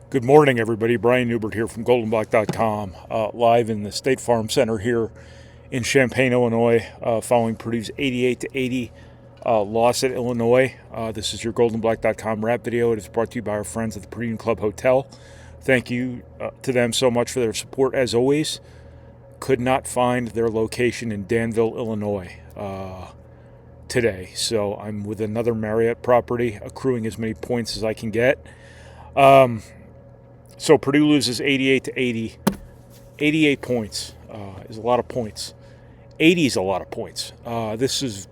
Good morning, everybody. Brian Neubert here from goldenblock.com, live in the State Farm Center here in Champaign, Illinois, following Purdue's 88-80 loss at Illinois. This is your goldenblock.com rap video. It is brought to you by our friends at the Purdue Club Hotel. Thank you to them so much for their support, as always. Could not find their location in Danville, Illinois today, so I'm with another Marriott property, accruing as many points as I can get. So Purdue loses 88-80. 88 points is a lot of points. 80 is a lot of points. This is,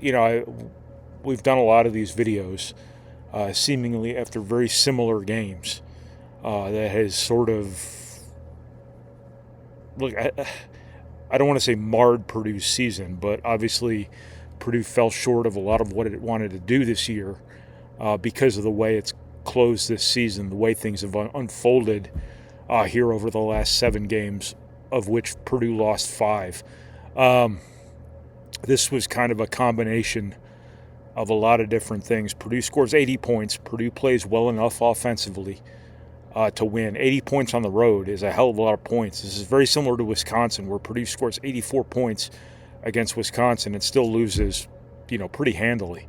we've done a lot of these videos, seemingly after very similar games, that has sort of, look, I don't want to say marred Purdue's season, but obviously Purdue fell short of a lot of what it wanted to do this year because of the way it's closed this season, the way things have unfolded here over the last 7 games, of which Purdue lost 5. This was kind of a combination of a lot of different things. Purdue scores 80 points. Purdue plays well enough offensively to win. 80 points on the road is a hell of a lot of points. This is very similar to Wisconsin, where Purdue scores 84 points against Wisconsin and still loses, pretty handily.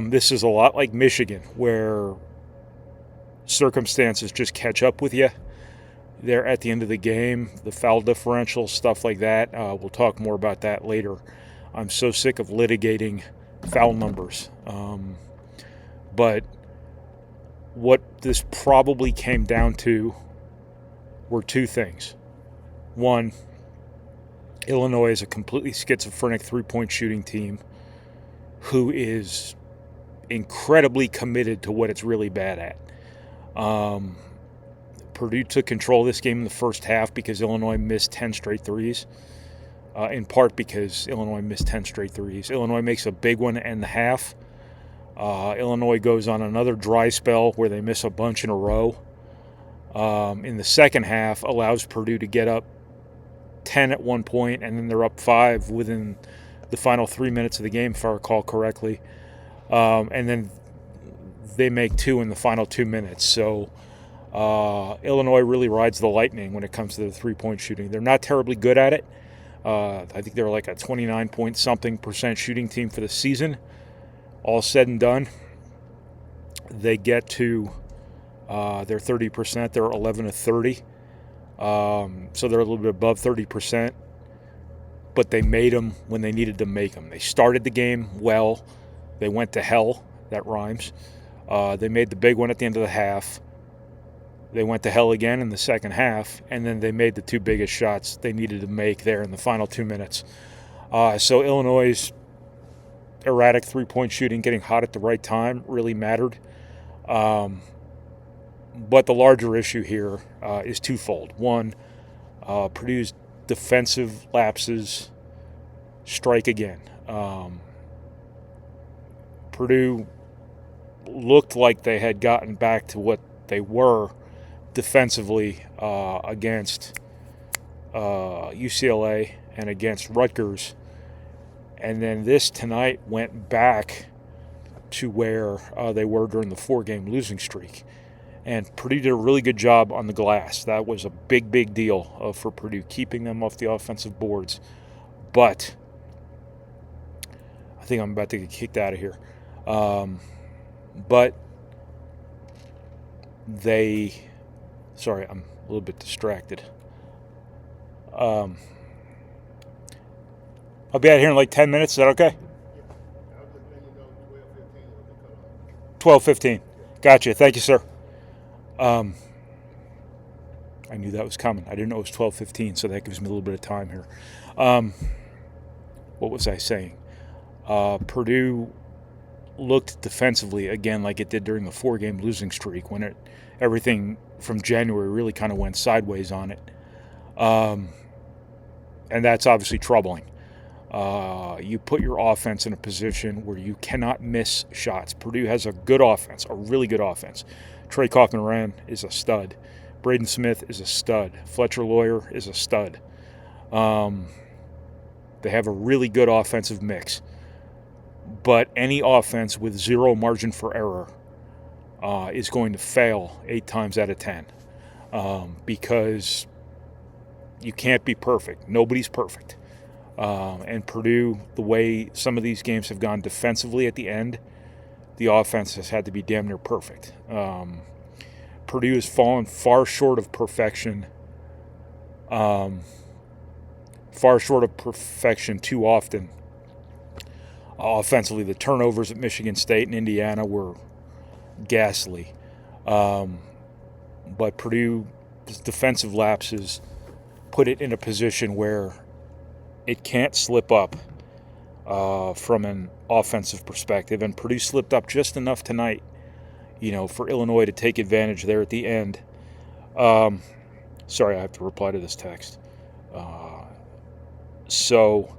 This is a lot like Michigan, where circumstances just catch up with you there at the end of the game, the foul differential, stuff like that. We'll talk more about that later. I'm so sick of litigating foul numbers. But what this probably came down to were 2 things. One, Illinois is a completely schizophrenic three-point shooting team who is incredibly committed to what it's really bad at. Purdue took control of this game in the first half because Illinois missed 10 straight threes, in part because Illinois missed 10 straight threes. Illinois makes a big one in the half. Illinois goes on another dry spell where they miss a bunch in a row. In the second half, allows Purdue to get up 10 at one point, and then they're up 5 within the final 3 minutes of the game, if I recall correctly. And then they make 2 in the final 2 minutes. So Illinois really rides the lightning when it comes to the three-point shooting. They're not terribly good at it. I think they're like a 29-point-something% shooting team for the season. All said and done, they get to their 30%. They're 11 of 30. So they're a little bit above 30%. But they made them when they needed to make them. They started the game well. They went to hell. That rhymes. They made the big one at the end of the half. They went to hell again in the second half, and then they made the 2 biggest shots they needed to make there in the final 2 minutes. So Illinois' erratic three-point shooting, getting hot at the right time, really mattered. But the larger issue here is twofold. One, Purdue's defensive lapses strike again. Purdue looked like they had gotten back to what they were defensively against UCLA and against Rutgers. And then this tonight went back to where they were during the 4-game losing streak. And Purdue did a really good job on the glass. That was a big, big deal for Purdue, keeping them off the offensive boards. But I think I'm about to get kicked out of here. But sorry, I'm a little bit distracted. I'll be out here in like 10 minutes. Is that okay? 12:15. Gotcha. Thank you, sir. I knew that was coming. I didn't know it was 12:15, so that gives me a little bit of time here. What was I saying? Purdue looked defensively again like it did during the 4-game losing streak, when everything from January really kind of went sideways on it. And that's obviously troubling. You put your offense in a position where you cannot miss shots. Purdue has a good offense, a really good offense. Trey Kaufman-Moran is a stud. Braden Smith is a stud. Fletcher Lawyer is a stud. They have a really good offensive mix. But any offense with zero margin for error is going to fail 8 times out of 10 because you can't be perfect. Nobody's perfect. And Purdue, the way some of these games have gone defensively at the end, the offense has had to be damn near perfect. Purdue has fallen far short of perfection too often. Offensively, the turnovers at Michigan State and Indiana were ghastly. But Purdue's defensive lapses put it in a position where it can't slip up from an offensive perspective. And Purdue slipped up just enough tonight, for Illinois to take advantage there at the end. Sorry, I have to reply to this text. So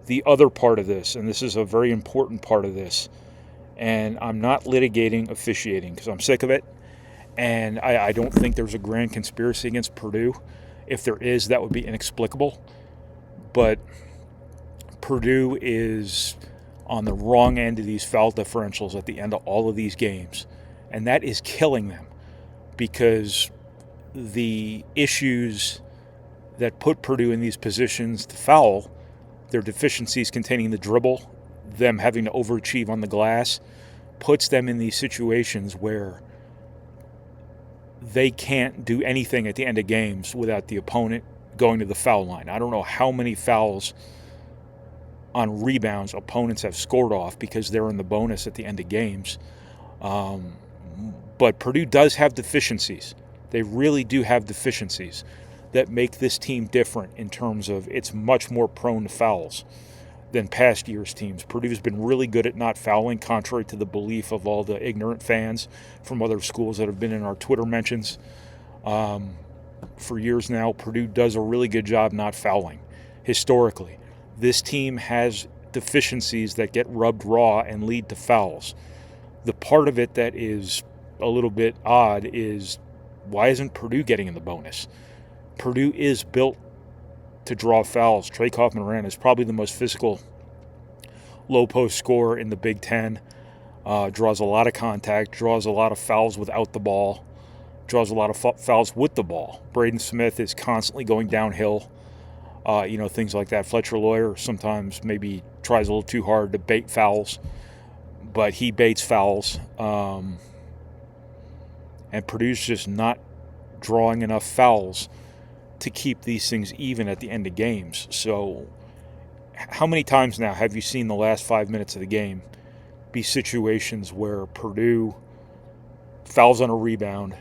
the other part of this, and this is a very important part of this, and I'm not litigating officiating because I'm sick of it, and I don't think there's a grand conspiracy against Purdue. If there is, that would be inexplicable. But Purdue is on the wrong end of these foul differentials at the end of all of these games, and that is killing them because the issues that put Purdue in these positions to foul, their deficiencies containing the dribble, them having to overachieve on the glass, puts them in these situations where they can't do anything at the end of games without the opponent going to the foul line. I don't know how many fouls on rebounds opponents have scored off because they're in the bonus at the end of games. But Purdue does have deficiencies. They really do have deficiencies that make this team different in terms of it's much more prone to fouls than past years' teams. Purdue's been really good at not fouling, contrary to the belief of all the ignorant fans from other schools that have been in our Twitter mentions. For years now, Purdue does a really good job not fouling, historically. This team has deficiencies that get rubbed raw and lead to fouls. The part of it that is a little bit odd is why isn't Purdue getting in the bonus? Purdue is built to draw fouls. Trey Kaufman-Moran is probably the most physical low-post scorer in the Big Ten. Draws a lot of contact, draws a lot of fouls without the ball, draws a lot of fouls with the ball. Braden Smith is constantly going downhill, things like that. Fletcher Lawyer sometimes maybe tries a little too hard to bait fouls, but he baits fouls. And Purdue's just not drawing enough fouls to keep these things even at the end of games. So how many times now have you seen the last 5 minutes of the game be situations where Purdue fouls on a rebound,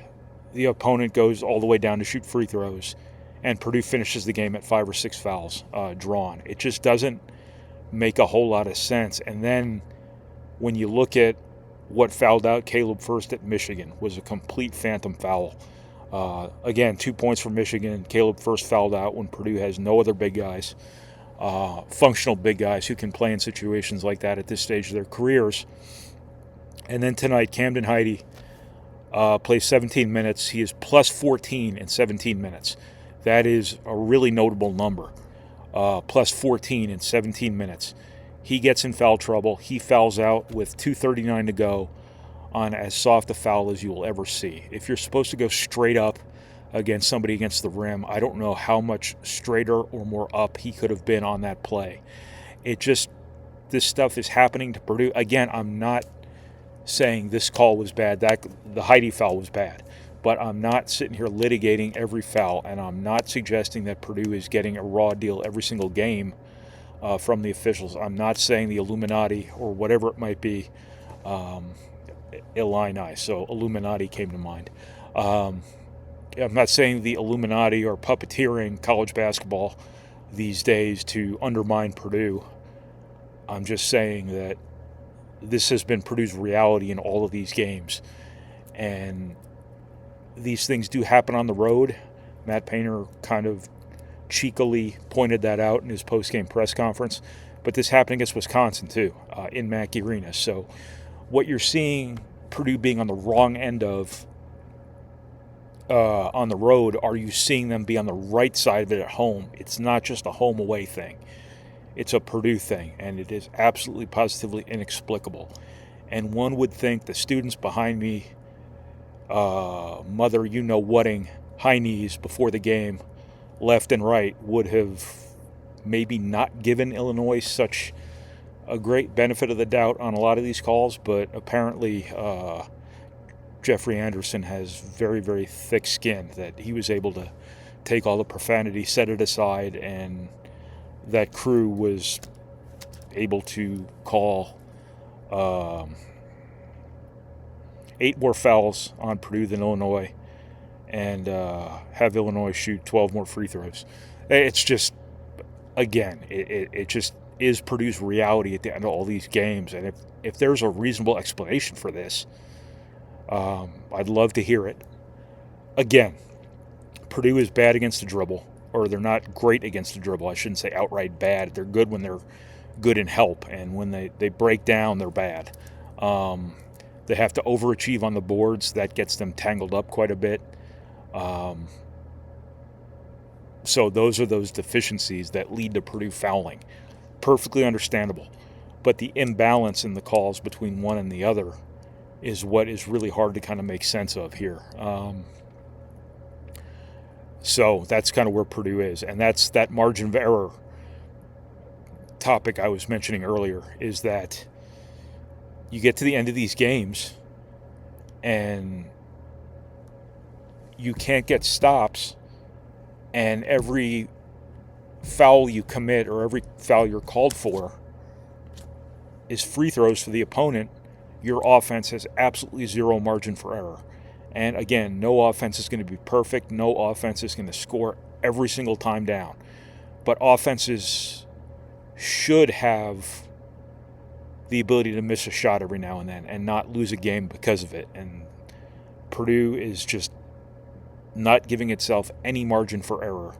the opponent goes all the way down to shoot free throws, and Purdue finishes the game at 5 or 6 fouls drawn? It just doesn't make a whole lot of sense. And then when you look at what fouled out Caleb First at Michigan, was a complete phantom foul. Again, 2 points for Michigan. Caleb First fouled out when Purdue has no other big guys, functional big guys who can play in situations like that at this stage of their careers. And then tonight, Camden Heide plays 17 minutes. He is plus 14 in 17 minutes. That is a really notable number, plus 14 in 17 minutes. He gets in foul trouble. He fouls out with 2:39 to go on as soft a foul as you will ever see. If you're supposed to go straight up against somebody against the rim, I don't know how much straighter or more up he could have been on that play. This stuff is happening to Purdue. Again, I'm not saying this call was bad, that the Heide foul was bad, but I'm not sitting here litigating every foul, and I'm not suggesting that Purdue is getting a raw deal every single game from the officials. I'm not saying the Illuminati or whatever it might be, Illini, so Illuminati came to mind. I'm not saying the Illuminati are puppeteering college basketball these days to undermine Purdue. I'm just saying that this has been Purdue's reality in all of these games. And these things do happen on the road. Matt Painter kind of cheekily pointed that out in his post-game press conference. But this happened against Wisconsin, too, in Mackey Arena. So what you're seeing Purdue being on the wrong end of on the road, are you seeing them be on the right side of it at home? It's not just a home-away thing. It's a Purdue thing, and it is absolutely positively inexplicable. And one would think the students behind me mother you-know-whatting high knees before the game, left and right, would have maybe not given Illinois such a great benefit of the doubt on a lot of these calls, but apparently Jeffrey Anderson has very, very thick skin that he was able to take all the profanity, set it aside, and that crew was able to call 8 more fouls on Purdue than Illinois and have Illinois shoot 12 more free throws. It's just, again, it just is Purdue's reality at the end of all these games. And if there's a reasonable explanation for this, I'd love to hear it. Again, Purdue is bad against the dribble, or they're not great against the dribble. I shouldn't say outright bad. They're good when they're good in help, and when they break down, they're bad. They have to overachieve on the boards. That gets them tangled up quite a bit. So those are those deficiencies that lead to Purdue fouling. Perfectly understandable. But the imbalance in the calls between one and the other is what is really hard to kind of make sense of here. So that's kind of where Purdue is. And that's that margin of error topic I was mentioning earlier, is that you get to the end of these games and you can't get stops, and every foul you commit or every foul you're called for is free throws for the opponent. Your offense has absolutely zero margin for error. And again, no offense is going to be perfect. No offense is going to score every single time down. But offenses should have the ability to miss a shot every now and then and not lose a game because of it. And Purdue is just not giving itself any margin for error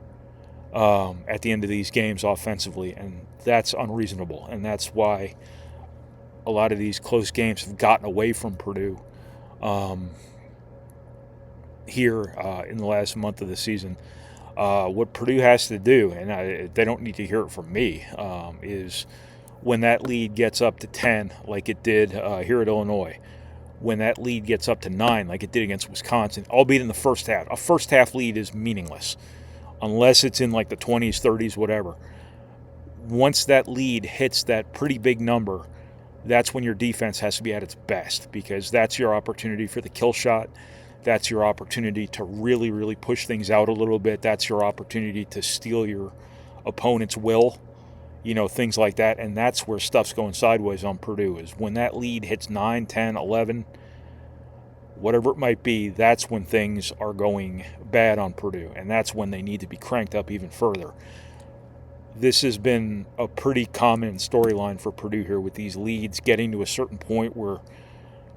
at the end of these games offensively. And that's unreasonable. And that's why a lot of these close games have gotten away from Purdue here in the last month of the season. What Purdue has to do, and they don't need to hear it from me, is when that lead gets up to 10, like it did here at Illinois, when that lead gets up to 9, like it did against Wisconsin, albeit in the first half. A first half lead is meaningless unless it's in like the 20s, 30s, whatever. Once that lead hits that pretty big number, that's when your defense has to be at its best, because that's your opportunity for the kill shot. That's your opportunity to really, really push things out a little bit. That's your opportunity to steal your opponent's will, things like that. And that's where stuff's going sideways on Purdue, is when that lead hits 9, 10, 11, whatever it might be, that's when things are going bad on Purdue. And that's when they need to be cranked up even further. This has been a pretty common storyline for Purdue here, with these leads getting to a certain point where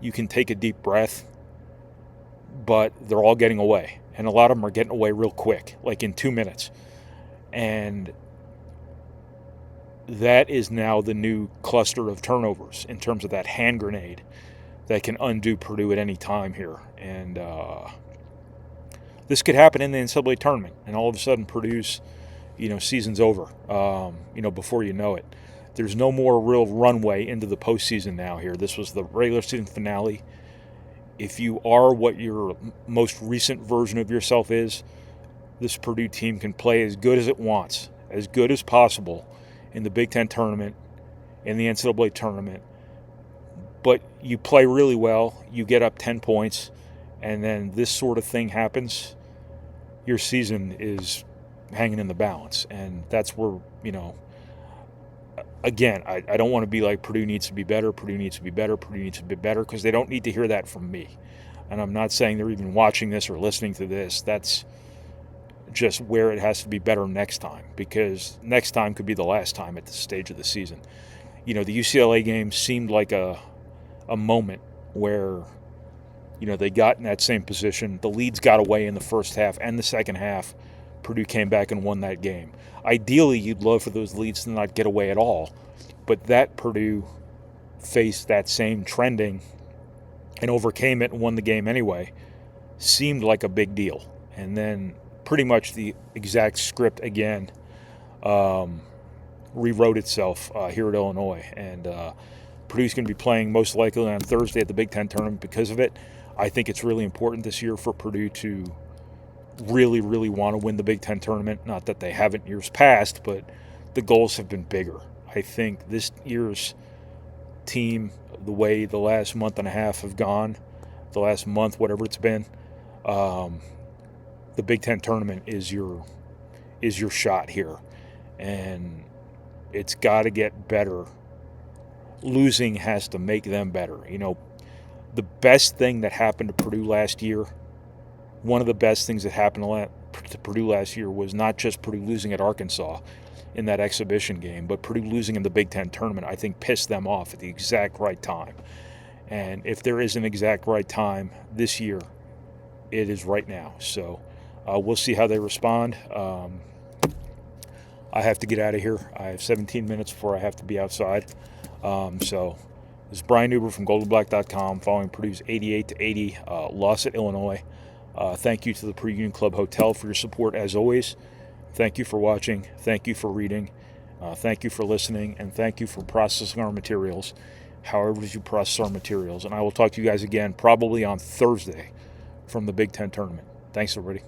you can take a deep breath, but they're all getting away. And a lot of them are getting away real quick, like in 2 minutes. And that is now the new cluster of turnovers in terms of that hand grenade that can undo Purdue at any time here. And this could happen in the NCAA tournament, and all of a sudden Purdue's season's over, before you know it. There's no more real runway into the postseason now here. This was the regular season finale. If you are what your most recent version of yourself is, this Purdue team can play as good as it wants, as good as possible in the Big Ten tournament, in the NCAA tournament. But you play really well, you get up 10 points, and then this sort of thing happens, your season is hanging in the balance. And that's where, again, I don't want to be like Purdue needs to be better, Purdue needs to be better, Purdue needs to be better, because they don't need to hear that from me. And I'm not saying they're even watching this or listening to this. That's just where it has to be better next time, because next time could be the last time at this stage of the season. The UCLA game seemed like a moment where, they got in that same position. The leads got away in the first half and the second half. Purdue came back and won that game. Ideally, you'd love for those leads to not get away at all, but that Purdue faced that same trending and overcame it and won the game anyway seemed like a big deal. And then pretty much the exact script again rewrote itself here at Illinois. And Purdue's going to be playing most likely on Thursday at the Big Ten tournament because of it. I think it's really important this year for Purdue to really, really want to win the Big Ten tournament. Not that they haven't years past, but the goals have been bigger. I think this year's team, the way the last month and a half have gone, the last month, whatever it's been, the Big Ten tournament is your shot here, and it's got to get better. Losing has to make them better. The best thing that happened to Purdue last year, one of the best things that happened to Purdue last year was not just Purdue losing at Arkansas in that exhibition game, but Purdue losing in the Big Ten tournament, I think, pissed them off at the exact right time. And if there is an exact right time this year, it is right now. So we'll see how they respond. I have to get out of here. I have 17 minutes before I have to be outside. So this is Brian Neubert from goldandblack.com following Purdue's 88-80 loss at Illinois. Thank you to the Purdue Union Club Hotel for your support as always. Thank you for watching. Thank you for reading. Thank you for listening. And thank you for processing our materials, however you process our materials. And I will talk to you guys again probably on Thursday from the Big Ten tournament. Thanks, everybody.